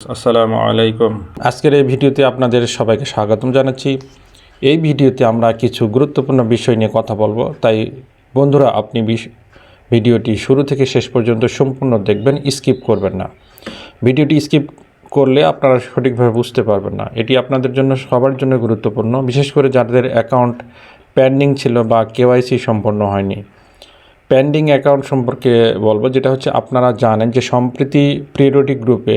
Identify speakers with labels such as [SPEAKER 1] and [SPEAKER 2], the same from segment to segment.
[SPEAKER 1] আসসালামু আলাইকুম। আজকের এই ভিডিওতে আপনাদের সবাইকে স্বাগতম জানাচ্ছি। এই ভিডিওতে আমরা কিছু গুরুত্বপূর্ণ বিষয় নিয়ে কথা বলবো, তাই বন্ধুরা আপনি ভিডিওটি শুরু থেকে শেষ পর্যন্ত সম্পূর্ণ দেখবেন, স্কিপ করবেন না। ভিডিওটি স্কিপ করলে আপনারা সঠিকভাবে বুঝতে পারবেন না। এটি আপনাদের জন্য সবার জন্য গুরুত্বপূর্ণ, বিশেষ করে যাদের অ্যাকাউন্ট পেন্ডিং ছিল বা কেওয়াইসি সম্পন্ন হয়নি। পেন্ডিং অ্যাকাউন্ট সম্পর্কে বলবো, যেটা হচ্ছে আপনারা জানেন যে সম্প্রতি প্রিয়োরিটি গ্রুপে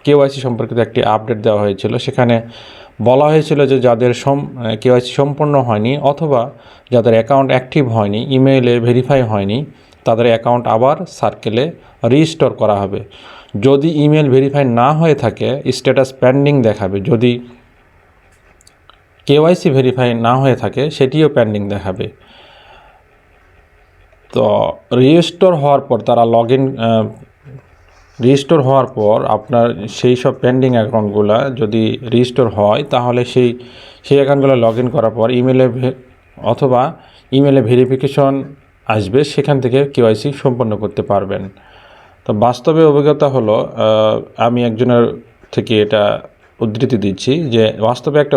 [SPEAKER 1] কেওয়াইসি সম্পর্কিত একটি আপডেট দেওয়া হয়েছিল। সেখানে বলা হয়েছিল যে যাদের কেওয়াইসি সম্পন্ন হয়নি অথবা যাদের অ্যাকাউন্ট অ্যাক্টিভ হয়নি, ইমেইলে ভেরিফাই হয়নি, তাদের অ্যাকাউন্ট আবার সার্কেলে রিস্টোর করা হবে। যদি ইমেল ভেরিফাই না হয়ে থাকে স্ট্যাটাস পেন্ডিং দেখাবে, যদি কেওয়াইসি ভেরিফাই না হয়ে থাকে সেটিও পেন্ডিং দেখাবে। তো রিস্টোর হওয়ার পর তারা রিস্টোর হওয়ার পর আপনার সেই সব পেন্ডিং অ্যাকাউন্টগুলো যদি রিস্টোর হয়, তাহলে সেই অ্যাকাউন্টগুলো লগ ইন করার পর অথবা ইমেলে ভেরিফিকেশন আসবে, সেখান থেকে কেওয়াইসি সম্পন্ন করতে পারবেন। তো বাস্তবে অভিজ্ঞতা হলো, আমি একজনের থেকে এটা উদ্ধৃতি দিচ্ছি যে বাস্তবে একটা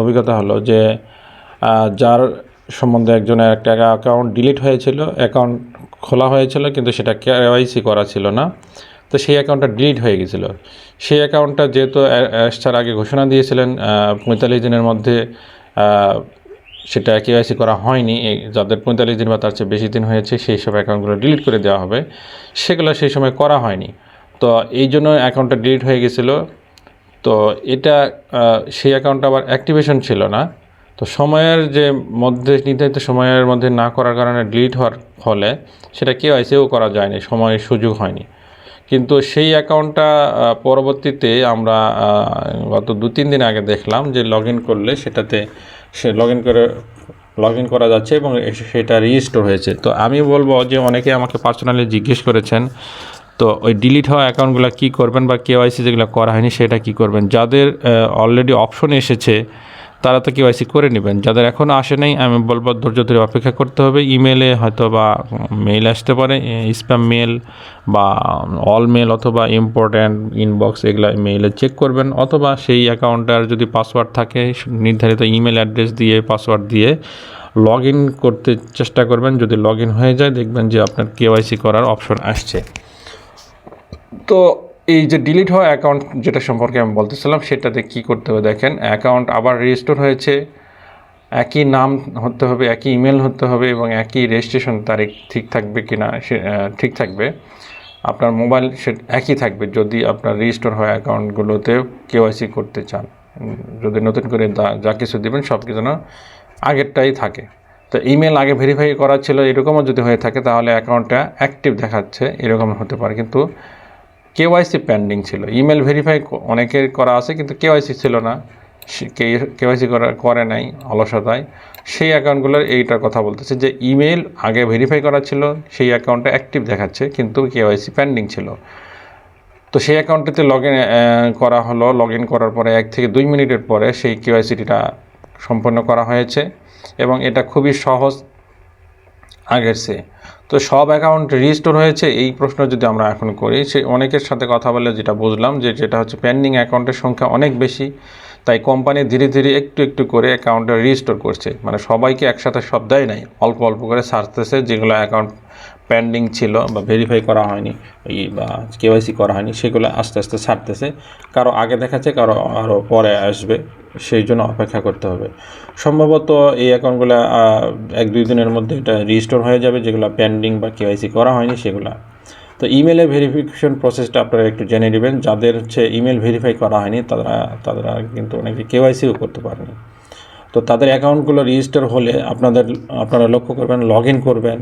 [SPEAKER 1] অভিজ্ঞতা হলো যে যার সম্বন্ধে একজনের একটা অ্যাকাউন্ট ডিলিট হয়েছিল, অ্যাকাউন্ট খোলা হয়েছিল কিন্তু সেটা কেওয়াইসি করা ছিল না। তো সেই অ্যাকাউন্টটা ডিলিট হয়ে গেছিলো। সেই অ্যাকাউন্টটা যেহেতু আসার আগে ঘোষণা দিয়েছিলেন 45 দিনের মধ্যে সেটা কেওয়াইসি করা হয়নি, যাদের 45 দিন বা তার চেয়ে বেশি দিন হয়েছে সেই সব অ্যাকাউন্টগুলো ডিলিট করে দেওয়া হবে, সেগুলো সেই সময় করা হয়নি। তো এই জন্য অ্যাকাউন্টটা ডিলিট হয়ে গেছিলো। তো এটা সেই অ্যাকাউন্টটা আবার অ্যাক্টিভেশন ছিল না। তো নির্ধারিত সময়ের মধ্যে না করার কারণে ডিলিট হওয়ার ফলে সেটা কেওয়াইসিও করা যায়নি, সময়ের সুযোগ হয়নি। কিন্তু সেই অ্যাকাউন্টটা পরবর্তীতে আমরা গত 2-3 দিন আগে দেখলাম যে লগ ইন করলে সেটাতে লগ ইন করা যাচ্ছে এবং সেটা রিস্টোর হয়েছে। তো আমি বলবো যে অনেকে আমাকে পার্সোনালি জিজ্ঞেস করেছেন, তো ওই ডিলিট হওয়া অ্যাকাউন্টগুলো কী করবেন বা কেওয়াইসি যেগুলো করা হয়নি সেটা কী করবেন। যাদের অলরেডি অপশন এসেছে তারা তো কেওয়াইসি করে নেবেন। যাদের এখনও আসে নাই, আমি বলবো ধৈর্য ধরে অপেক্ষা করতে হবে। ইমেলে হয়তো বা মেইল আসতে পারে, স্প্যাম মেল বা অল মেল অথবা ইম্পর্ট্যান্ট ইনবক্স, এগুলো মেইলে চেক করবেন। অথবা সেই অ্যাকাউন্টটার যদি পাসওয়ার্ড থাকে, নির্ধারিত ইমেল অ্যাড্রেস দিয়ে পাসওয়ার্ড দিয়ে লগ ইন করতে চেষ্টা করবেন। যদি লগ ইন হয়ে যায় দেখবেন যে আপনার কেওয়াইসি করার অপশন আসছে। তো এই যে ডিলিট হওয়া অ্যাকাউন্ট যেটা সম্পর্কে আমি বলতেছিলাম, সেটাতে কী করতে হবে দেখেন। অ্যাকাউন্ট আবার রেজিস্টোর হয়েছে, একই নাম হতে হবে, একই ইমেল হতে হবে এবং একই রেজিস্ট্রেশন তারিখ ঠিক থাকবে কি না, ঠিক থাকবে। আপনার মোবাইল একই থাকবে যদি আপনার রেজিস্টোর হওয়া অ্যাকাউন্টগুলোতেও কেওয়াইসি করতে চান। যদি নতুন করে যা কিছু দেবেন সব কিছু যেন আগেরটাই থাকে। তো ইমেল আগে ভেরিফাই করা ছিল এরকমও যদি হয়ে থাকে, তাহলে অ্যাকাউন্টটা অ্যাক্টিভ দেখাচ্ছে, এরকম হতে পারে। কিন্তু কেওয়াইসি পেন্ডিং ছিল। ইমেল ভেরিফাই অনেকের করা আছে কিন্তু কেওয়াইসি ছিল না, কেওয়াইসি করে নাই অলসতায়। সেই অ্যাকাউন্টগুলোর এইটার কথা বলতেছে যে ইমেল আগে ভেরিফাই করা ছিল, সেই অ্যাকাউন্টটা অ্যাক্টিভ দেখাচ্ছে কিন্তু কেওয়াইসি পেন্ডিং ছিল। তো সেই অ্যাকাউন্টটিতে লগ ইন করা হলো, লগ ইন করার পরে 1 থেকে 2 মিনিটের পরে সেই কেওয়াইসিটা সম্পন্ন করা হয়েছে এবং এটা খুবই সহজ আগের চেয়ে। তো সব অ্যাকাউন্ট রিস্টোর হয়েছে, এই প্রশ্ন যদি আমরা এখন করি, সে অনেকের সাথে কথা বলে যেটা বুঝলাম যে যেটা হচ্ছে পেন্ডিং অ্যাকাউন্টের সংখ্যা অনেক বেশি, তাই কোম্পানি ধীরে ধীরে একটু একটু করে অ্যাকাউন্টটা রিস্টোর করছে। মানে সবাইকে একসাথে সব দেয় নাই, অল্প অল্প করে ছাড়তেছে। যেগুলো অ্যাকাউন্ট পেন্ডিং ছিল বা ভেরিফাই করা হয়নি বা কেওয়াইসি করা হয়নি, সেগুলো আস্তে আস্তে ছাড়তেছে। কারো আগে দেখাচ্ছে, কারো আরও পরে আসবে, সেই জন্য অপেক্ষা করতে হবে। সম্ভবত এই অ্যাকাউন্টগুলো 1-2 দিনের মধ্যে এটা রিস্টোর হয়ে যাবে, যেগুলো পেন্ডিং বা কেওয়াইসি করা হয়নি সেগুলো। তো ইমেলে ভেরিফিকেশন প্রসেসটা আপনারা একটু জেনে নেবেন। যাদের হচ্ছে ইমেল ভেরিফাই করা হয়নি তারা কিন্তু অনেকে কেওয়াইসিও করতে পারেনি। তো তাদের অ্যাকাউন্টগুলো রেজিস্টার হলে আপনারা লক্ষ্য করবেন, লগ ইন করবেন,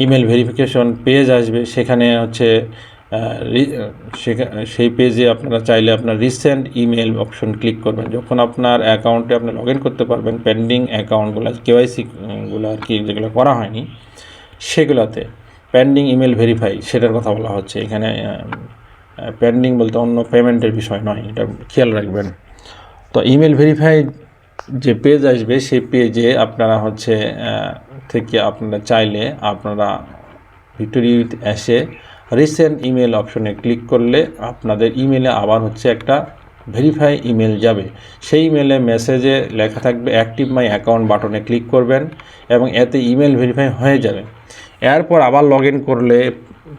[SPEAKER 1] ইমেল ভেরিফিকেশন পেজ আসবে, সেখানে হচ্ছে সেই পেজে আপনারা চাইলে আপনার রিসেন্ট ইমেল অপশন ক্লিক করবেন। যখন আপনার অ্যাকাউন্টে আপনি লগ ইন করতে পারবেন, পেন্ডিং অ্যাকাউন্টগুলো কেওয়াইসিগুলো আর কি যেগুলো করা হয়নি সেগুলোতে পেন্ডিং ইমেল ভেরিফাই সেটার কথা বলা হচ্ছে এখানে। পেন্ডিং বলতে অন্য পেমেন্টের বিষয় নয়, এটা খেয়াল রাখবেন। তো ইমেল ভেরিফাই যে পেজ আসবে সেই পেজে আপনারা থেকে আপনারা চাইলে আপনারা ভিক্টোরিয়াতে এসে রিসেন্ট ইমেল অপশনে ক্লিক করলে আপনাদের ইমেলে আবার হচ্ছে একটা ভেরিফাই ইমেল যাবে। সেই ইমেলে মেসেজে লেখা থাকবে অ্যাক্টিভ মাই অ্যাকাউন্ট বাটনে ক্লিক করবেন এবং এতে ইমেল ভেরিফাই হয়ে যাবে। এরপর আবার লগ ইন করলে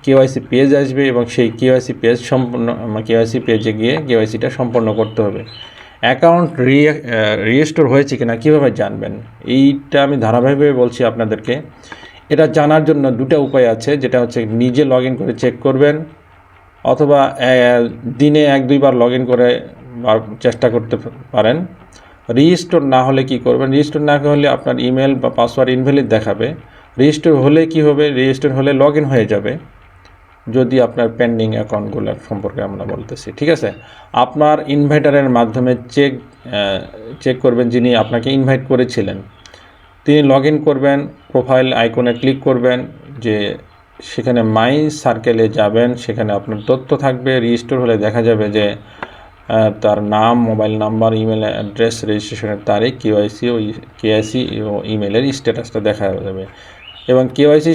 [SPEAKER 1] কেওয়াইসি পেজ আসবে এবং সেই কেওয়াইসি পেজ কেওয়াইসি পেজে গিয়ে কেওয়াইসিটা সম্পন্ন করতে হবে। অ্যাকাউন্ট রিস্টোর হয়েছে কিনা কীভাবে জানবেন, এইটা আমি ধারাবাহিকভাবে বলছি আপনাদেরকে। এটা জানার জন্য দুটো উপায় আছে, যেটা হচ্ছে নিজে লগ ইন করে চেক করবেন অথবা দিনে 1-2 বার লগ ইন করে চেষ্টা করতে পারেন। রিস্টোর না হলে কি করবেন, রিস্টোর না হলে আপনার ইমেল বা পাসওয়ার্ড ইনভ্যালিড দেখাবে। রিস্টোর হলে কি হবে, রিস্টোর হলে লগ ইন হয়ে যাবে যদি আপনার পেন্ডিং অ্যাকাউন্টগুলোর সম্পর্কে আমরা বলতেছি। ঠিক আছে, আপনার ইনভাইটারের মাধ্যমে চেক করবেন যিনি আপনাকে ইনভাইট করেছিলেন, তিনি লগ ইন করবেন, প্রোফাইল আইকনে ক্লিক করবেন, যে সেখানে মাই সার্কেলে যাবেন, সেখানে আপনার তথ্য থাকবে। রিস্টোর হলে দেখা যাবে যে তার নাম, মোবাইল নাম্বার, ইমেল অ্যাড্রেস, রেজিস্ট্রেশনের তারিখ, কেওয়াইসি ও ইমেলের স্ট্যাটাসটা দেখা যাবে। এবং কেওয়াইসি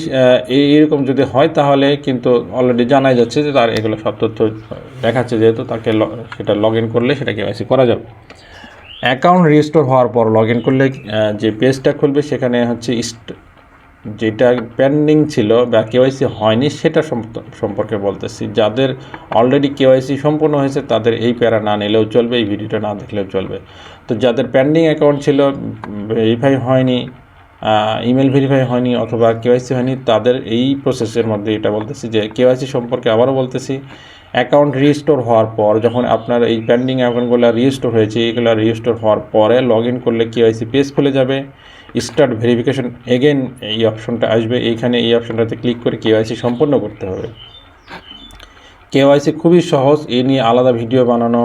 [SPEAKER 1] এইরকম যদি হয় তাহলে কিন্তু অলরেডি জানাই যাচ্ছে যে তার এগুলো সব তথ্য দেখাচ্ছে, যেহেতু তাকে সেটা লগ ইন করলে সেটা কেওয়াইসি করা যাবে। অ্যাকাউন্ট রিস্টোর হওয়ার পর লগ ইন করলে যে পেজটা খুলবে সেখানে হচ্ছে যেটা পেন্ডিং ছিল বা কেওয়াইসি হয়নি সেটা সম্পর্কে বলতেছি। যাদের অলরেডি কেওয়াইসি সম্পূর্ণ হয়েছে তাদের এই প্যারা না নিলেও চলবে, এই ভিডিওটা না দেখলেও চলবে। তো যাদের পেন্ডিং অ্যাকাউন্ট ছিল, ভেরিফাই হয়নি, ইমেল ভেরিফাই হয়নি অথবা কেওয়াইসি হয়নি, তাদের এই প্রসেসের মধ্যে এটা বলতেছি যে কেওয়াইসি সম্পর্কে আবারও বলতেছি। অ্যাকাউন্ট রিস্টোর হওয়ার পর যখন আপনার এই পেন্ডিং অ্যাকাউন্টগুলো রিস্টোর হয়েছে, এইগুলো রিস্টোর হওয়ার পরে লগ ইন করলে কেওয়াইসি পেজ খুলে যাবে। স্টার্ট ভেরিফিকেশন এগেন এই অপশনটা আসবে, এইখানে এই অপশনটাতে ক্লিক করে কেওয়াইসি সম্পন্ন করতে হবে। কেওয়াইসি খুবই সহজ, এ নিয়ে আলাদা ভিডিও বানানো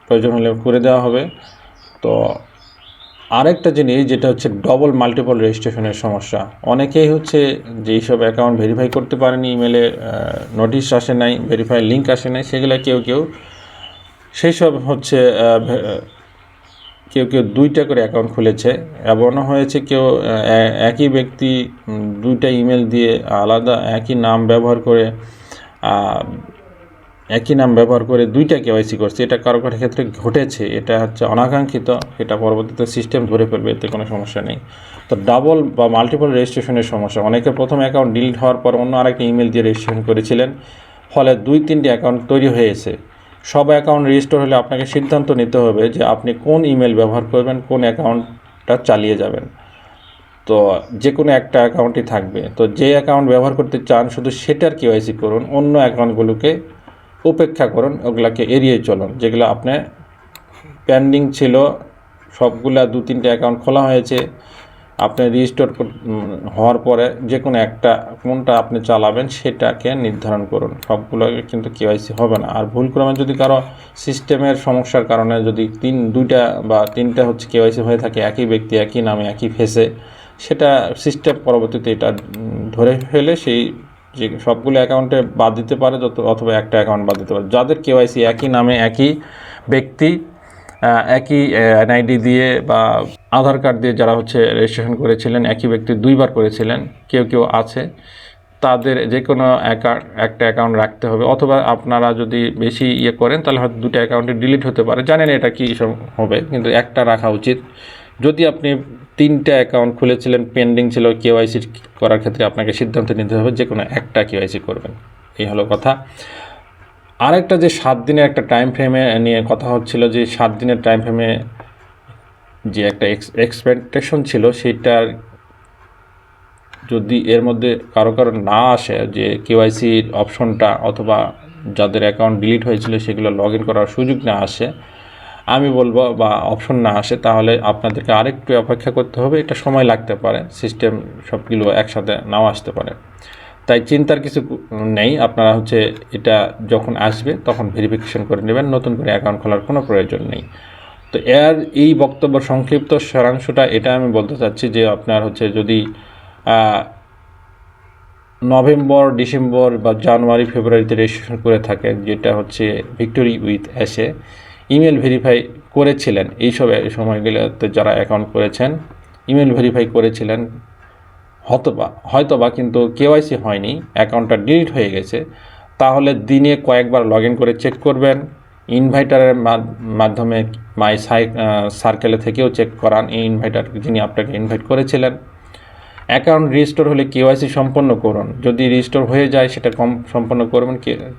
[SPEAKER 1] প্রয়োজন হলে করে দেওয়া হবে। তো আরেকটা জিনিস যেটা হচ্ছে ডবল মাল্টিপল রেজিস্ট্রেশনের সমস্যা। অনেকেই হচ্ছে যে এইসব অ্যাকাউন্ট ভেরিফাই করতে পারেনি, ইমেলে নোটিশ আসে নাই, ভেরিফাই লিঙ্ক আসে নাই, সেগুলো কেউ সেই সব হচ্ছে কেউ 2টা করে অ্যাকাউন্ট খুলেছে। এমনও হয়েছে কেউ একই ব্যক্তি 2টা ইমেল দিয়ে আলাদা একই নাম ব্যবহার করে 2টা কেওয়াইসি করছে। এটা কারো ক্ষেত্রে ঘটেছে, এটা হচ্ছে অনাকাঙ্ক্ষিত, এটা পরবর্তীতে সিস্টেম ধরে ফেলবে, এতে কোনো সমস্যা নেই। তো ডাবল বা মাল্টিপল রেজিস্ট্রেশনের সমস্যা, অনেকে প্রথম অ্যাকাউন্ট ডিলিট হওয়ার পর অন্য আরেকটা ইমেল দিয়ে রেজিস্ট্রেশন করেছিলেন, ফলে 2-3টে অ্যাকাউন্ট তৈরি হয়েছে। সব অ্যাকাউন্ট রেজিস্টার হলে আপনাকে সিদ্ধান্ত নিতে হবে যে আপনি কোন ইমেল ব্যবহার করবেন, কোন অ্যাকাউন্টটা চালিয়ে যাবেন। তো যে কোনো একটা অ্যাকাউন্টই থাকবে। তো যে অ্যাকাউন্ট ব্যবহার করতে চান শুধু সেটার কেওয়াইসি করুন, অন্য অ্যাকাউন্টগুলোকে উপেক্ষা করুন, ওগুলাকে এড়িয়ে চলুন। যেগুলো আপনার পেন্ডিং ছিল সবগুলা 2-3টে অ্যাকাউন্ট খোলা হয়েছে, আপনি রেজিস্টার হওয়ার পরে যে কোনো একটা কোনটা আপনি চালাবেন সেটাকে নির্ধারণ করুন। সবগুলো কিন্তু কেওয়াইসি হবে না। আর ভুলক্রমে যদি কারো সিস্টেমের সমস্যার কারণে যদি 2টা বা 3টা হচ্ছে কেওয়াইসি হয়ে থাকে, একই ব্যক্তি একই নামে একই ফেসে, সেটা সিস্টেম পরবর্তীতে এটা ধরে ফেলে সেই যে সবগুলো অ্যাকাউন্টে বাদ দিতে পারে, অথবা একটা অ্যাকাউন্ট বাদ দিতে পারে। যাদের কেওয়াইসি একই নামে একই ব্যক্তি একই এনআইডি দিয়ে বা আধার কার্ড দিয়ে যারা হচ্ছে রেজিস্ট্রেশন করেছিলেন, একই ব্যক্তি 2বার করেছিলেন, কেউ আছে, তাদের যে কোনো একটা অ্যাকাউন্ট রাখতে হবে। অথবা আপনারা যদি বেশি করেন তাহলে হয়তো 2টা অ্যাকাউন্টে ডিলিট হতে পারে, জানেন এটা কী হবে, কিন্তু একটা রাখা উচিত। যদি আপনি 3টা অ্যাকাউন্ট খুলেছিলেন, পেন্ডিং ছিল, কেওয়াইসি করার ক্ষেত্রে আপনাকে সিদ্ধান্ত নিতে হবে যে কোনো একটা কেওয়াইসি করবেন। এই হলো কথা। আরেকটা যে 7 দিনের একটা টাইম ফ্রেমে নিয়ে কথা হচ্ছিল, যে 7 দিনের টাইম ফ্রেমে যে একটা এক্সপেকটেশন ছিল, সেটার যদি এর মধ্যে কারো না আসে, যে কেওয়াইসির অপশনটা অথবা যাদের অ্যাকাউন্ট ডিলিট হয়েছিল সেগুলো লগ ইন করার সুযোগ না আসে, আমি বলবো, বা অপশন না আসে, তাহলে আপনাদেরকে আরেকটু অপেক্ষা করতে হবে। এটা সময় লাগতে পারে, সিস্টেম সবগুলো একসাথে নাও আসতে পারে, তাই চিন্তার কিছু নেই। আপনারা হচ্ছে এটা যখন আসবে তখন ভেরিফিকেশন করে নেবেন, নতুন করে অ্যাকাউন্ট খোলার কোনো প্রয়োজন নেই। তো এই বক্তব্য সংক্ষিপ্ত সারাংশটা এটা আমি বলতে চাচ্ছি যে আপনার হচ্ছে যদি নভেম্বর, ডিসেম্বর বা জানুয়ারি, ফেব্রুয়ারিতে রেজিস্ট্রেশন করে থাকেন, যেটা হচ্ছে ভিক্টোরি উইথ অ্যাশে ইমেল ভেরিফাই করেছিলেন, এইসব সময়গুলোতে যারা অ্যাকাউন্ট করেছেন, ইমেল ভেরিফাই করেছিলেন, হয়তোবা কিন্তু কেওয়াইসি হয়নি, অ্যাকাউন্টটা ডিলিট হয়ে গেছে, তাহলে দিনে কয়েকবার লগ ইন করে চেক করবেন। ইনভাইটারের মাধ্যমে মাই সার্কেলে থেকেও চেক করান, এই ইনভাইটার যিনি আপনাকে ইনভাইট করেছিলেন। অ্যাকাউন্ট রিস্টোর হলে কেওয়াইসি সম্পন্ন করুন, যদি রিস্টোর হয়ে যায় সেটা সম্পন্ন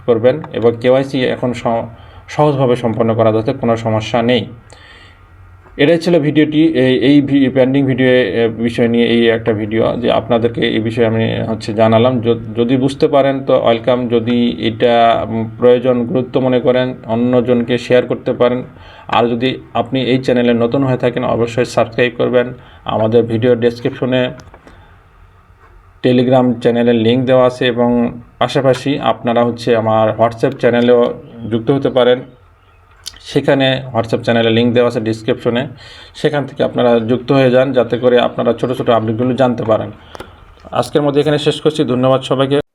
[SPEAKER 1] করবেন এবং কেওয়াইসি এখন সহজভাবে সম্পন্ন করা যাচ্ছে, কোনো সমস্যা নেই। এটাই ছিল ভিডিওটি, এই পেন্ডিং ভিডিও বিষয় নিয়ে এই একটা ভিডিও যে আপনাদেরকে এই বিষয়ে আমি জানালাম। যদি বুঝতে পারেন তো ওয়েলকাম, যদি এটা প্রয়োজন গুরুত্ব মনে করেন অন্যজনকে শেয়ার করতে পারেন। আর যদি আপনি এই চ্যানেলে নতুন হয়ে থাকেন অবশ্যই সাবস্ক্রাইব করবেন। আমাদের ভিডিও ডেসক্রিপশনে টেলিগ্রাম চ্যানেলের লিঙ্ক দেওয়া আছে এবং পাশাপাশি আপনারা আমার হোয়াটসঅ্যাপ চ্যানেলেও যুক্ত হতে পারেন। সেখানে হোয়াটসঅ্যাপ চ্যানেলে লিঙ্ক দেওয়া আছে ডিসক্রিপশনে, সেখান থেকে আপনারা যুক্ত হয়ে যান যাতে করে আপনারা ছোটো ছোটো আপডেটগুলো জানতে পারেন। আজকের মধ্যে এখানে শেষ করছি। ধন্যবাদ সবাইকে।